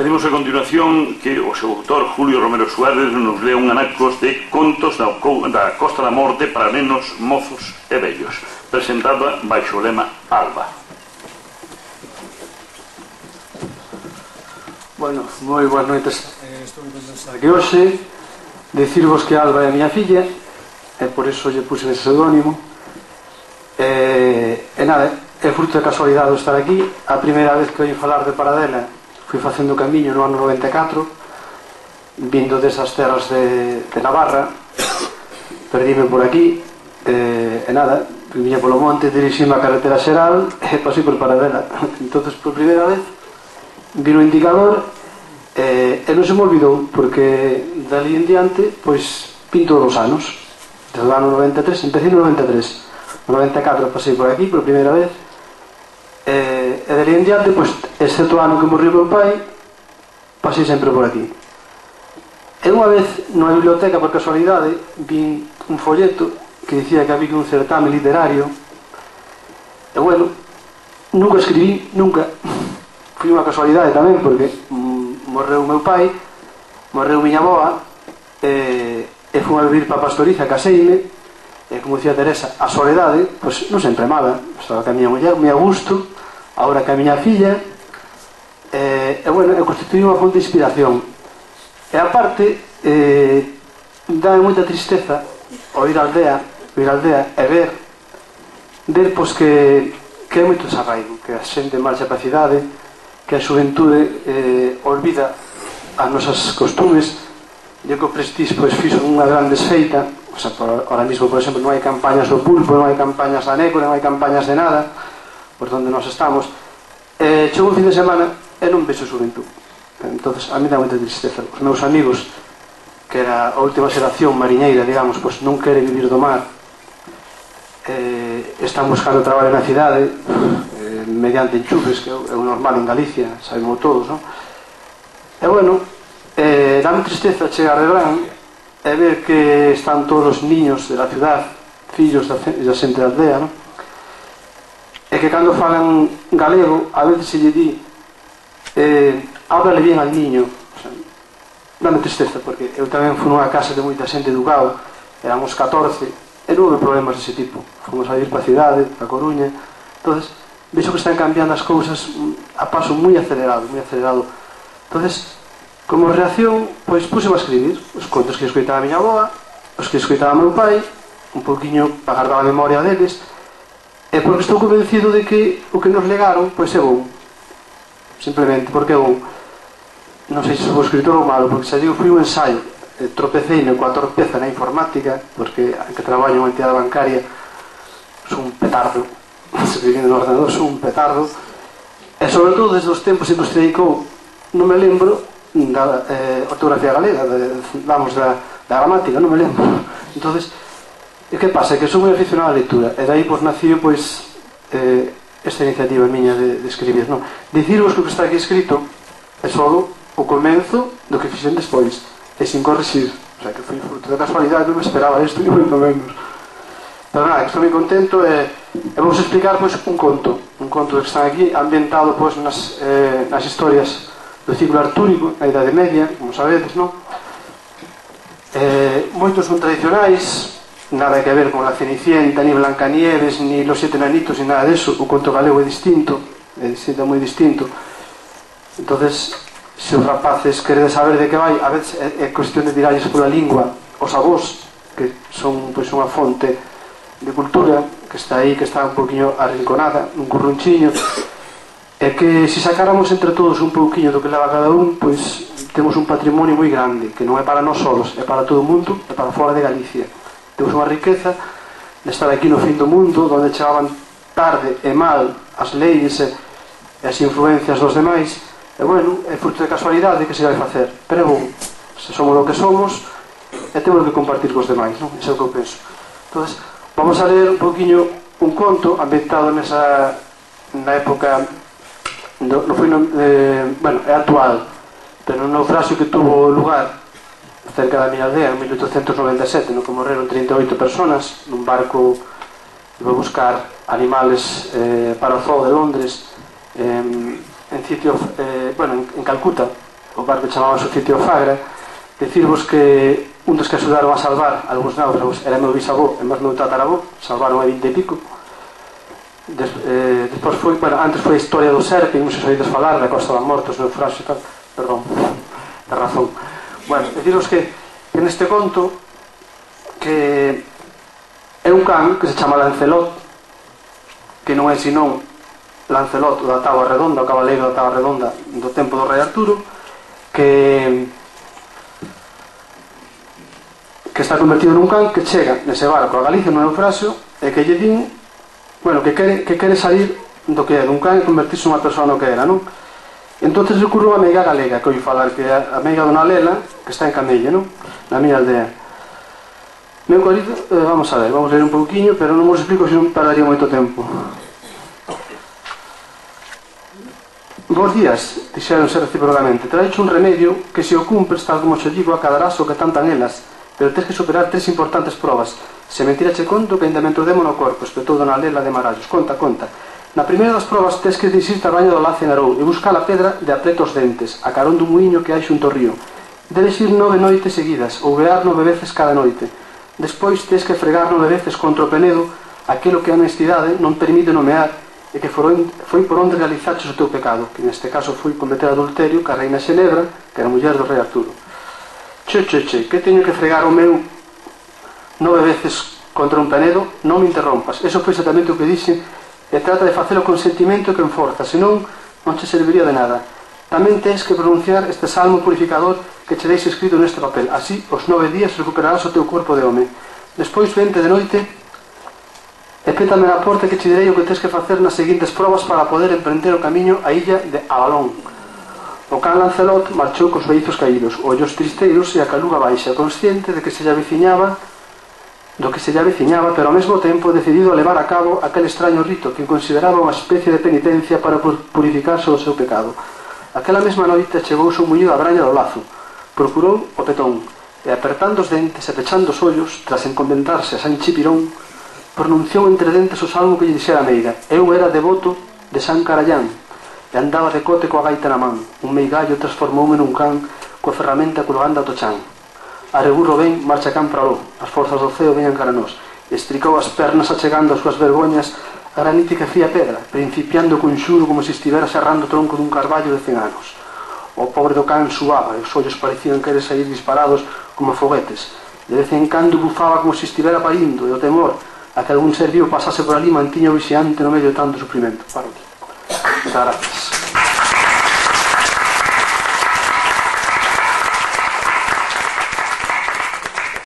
Pedimos a continuación que o seu autor, Julio Romero Suárez, nos lea un anacos de contos da Costa da Morte para nenos, mozos e vellos, presentada baixo o lema Alba. Bueno, moi boas noites. Estou contento de estar aquí hoxe. Decirvos que Alba é a miña filla, e por iso lle puse ese pseudónimo. E nada, é fruto de casualidade estar aquí. A primeira vez que oí falar de Paradela fui facendo camiño no ano 94, vindo desas terras de Navarra. Perdíme por aquí e nada, viña polo monte, dirixime a carretera xeral e pasei por Paradela. Entonces, por primeira vez vi o indicador e non se me olvidou, porque dali en diante pois pinto os anos desde o ano 93, empecé no 93, no 94 pasei por aquí por primeira vez e dali en diante, pois, excepto o ano que morreu meu pai, pasei sempre por aquí. E unha vez nunha biblioteca, por casualidade, vi un folleto que dicía que había un certame literario e bueno, nunca escribí, nunca. Foi unha casualidade tamén, porque morreu meu pai, morreu miña avoa e fui a vivir para Pastoriza, caseime e, como dicía Teresa, a soledade pois non sempre mala. Estaba que a miña muller moi a gusto, agora que a miña filla e bueno, constituí unha fonte de inspiración. E aparte dá moita tristeza o ir á aldea e ver pois que é moito desarraigo, que a xente marcha para a cidade, que a xuventude olvida as nosas costumes. E que o Prestige pois fixo unha gran desfeita. O sea, ahora mismo, por exemplo, non hai campañas do pulpo, non hai campañas da nécora, non hai campañas de nada por donde nós estamos. Chegou un fin de semana e non vexo xuventude. Entonces a mí dá moita tristeza. Os meus amigos, que era a última xeración mariñeira, digamos, pois non quere vivir do mar, están buscando traballo na cidade mediante enchufes, que é o normal en Galicia, sabemos todos, non? E bueno, dame tristeza chegar de verán e ver que están todos os niños de la ciudad, fillos da xente da aldea, non? E que cando falan galego a veces se lle di háblale bien al niño. O sea, dame tristeza, porque eu tamén fui nunha casa de moita xente educada, éramos 14 e non houve problemas dese tipo. Fomos a ir para a cidade, a Coruña. Entonces vexo que están cambiando as cousas a paso moi acelerado, moi acelerado. Entonces, como reacción, pois puseme a escribir os contos que escoitaba a miña avoa, os que escoitaba meu pai, un poquinho para guardar a memoria deles, e porque estou convencido de que o que nos legaron pois é bom, simplemente porque é bom. Non sei se sou escritor ou malo, porque xa digo, fui un ensayo, tropecei coa torpeza na informática, porque que traballo en entidade bancaria sou un petardo, escribindo no ordenador sou un petardo, e sobre todo desde os tempos en que se dedicou, non me lembro da ortografía galega, vamos, da gramática, non me lembro. Entonces, e que pasa? Que sou moi aficionado á lectura, e dai pois nació pois esta iniciativa miña de escribir, non? Dicirvos que o que está aquí escrito é só o comenzo do que fixen despois, e sin corrixir. O sea, que foi fruto de casualidade, non me esperaba isto, ni moito menos. Pero nada, que estou moi contento e vamos explicar pois un conto que está aquí ambientado pois nas historias do ciclo artúrico, na Idade Media, como sabedes, non? Moitos son tradicionais, nada que ver con la Cenicienta, ni Blancanieves, ni los Siete Enanitos, ni nada de eso. O conto galego é distinto, moi distinto. Entonces, se os rapaces queredes saber de que vai, a veces é cuestión de tiralles pola lingua os avós, que son pois unha fonte de cultura que está aí, que está un poquinho arrinconada nun currunchiño, e que se sacáramos entre todos un pouquinho do que leva cada un, pois temos un patrimonio moi grande, que non é para nós solos, é para todo o mundo, é para fora de Galicia. Temos unha riqueza de estar aquí no fin do mundo, onde chegaban tarde e mal as leis e as influencias dos demais, e bueno, é fruto de casualidade que se vai facer, pero é bom, se somos o que somos e temos que compartir cos demais, non? Iso é o que eu penso. Entón, vamos a ler un poquinho un conto ambientado na época bueno, é actual, pero no naufraxio que tuvo lugar cerca da miña aldea en 1897, no que morreron 38 personas nun barco que foi buscar animales para o zoo de Londres, en sitio, bueno, en Calcuta, o barco chamábase o Sitio Fagra. Decirvos que un dos que axudaron a salvar algúns náufragos era meu bisavó e máis meu tataravó, salvaron a 20 e pico. Despois foi, bueno, antes foi a historia do Serpe, non se oídos falar da Costa da Morte, os naufragios e tal, perdón, da razón. Bueno, deciros que neste conto que é un can que se chama Lancelot, que non é senón Lancelot da Táboa Redonda, o cabaleiro da Táboa Redonda do tempo do rei Arturo, que está convertido nun can que chega nese barco a Galicia no naufraxio e que lle din, bueno, que quere salir do que é dun can e convertirse unha persona no que era, non? Entonces recurro a meiga galega, que oi falar, que é a meiga dona Lela, que está en Camelle, non? Na miña aldea. Meu querido, vamos a ver, vamos a ler un pouquiño, pero non vos explico, se non tardaría moito tempo. Bos días, dixéronse reciprocamente, traicho un remedio que se o cumpres tal como xo digo acadarás o que tantan elas, pero tens que superar 3 importantes probas. Se mentira che conto que ainda me entrodemo no corpo, espetou dona Lela de Marallos. Conta, conta. Na primeira das probas tens que dirixirte a baño do Lace en Arou e buscar a pedra de apretos dentes, a carón dun muiño que hai xunto ao río. Debes ir 9 noites seguidas, ou vear 9 veces cada noite. Despois tens que fregar 9 veces contra o penedo aquilo que a honestidade non permite nomear e que foi por onde realizaches o teu pecado, que neste caso foi cometer adulterio ca reina Xenebra, que era muller do rei Arturo. Che, que teño que fregar o meu 9 veces contra un penedo? Non me interrompas, eso foi exactamente o que dixe, e trata de facelo con sentimento e con forza, senón non che serviría de nada. Tamén tens que pronunciar este salmo purificador que che deixe escrito neste papel, así os 9 días recuperarás o teu corpo de home. Despois vente de noite e pétame na porta que che direi o que tens que facer nas seguintes probas para poder emprender o camiño á illa de Avalón. O can Lancelot marchou cos beizos caídos, ollos tristeiros e a caluga baixa, consciente de que se lle aveciñaba pero ao mesmo tempo decidido a levar a cabo aquel extraño rito que consideraba unha especie de penitencia para purificarse do seu pecado. Aquela mesma noite chegouse un muñido a braña do lazo, procurou o petón e apertando os dentes e pechando os ollos, tras encomendarse a San Chipirón, pronunciou entre dentes o salmo que lle dixera a meiga. Eu era devoto de San Carallán e andaba de cote coa gaita na man. Un meigallo transformoume nun can coa ferramenta colgando a tochan. Arreburro ben, marcha can para aló, as forzas do ceo veñan cara nós. Estricou as pernas achegando as súas vergoñas a granite que fía pedra, principiando cun xuro como se estivera serrando o tronco dun carballo de 100 anos. O pobre do can suaba e os ollos parecían querer sair disparados como foguetes. De vez en cando bufaba como se estivera parindo e o temor a que algún ser vivo pasase por ali mantiña o vixiante no medio de tanto sufrimento. Muchas gracias.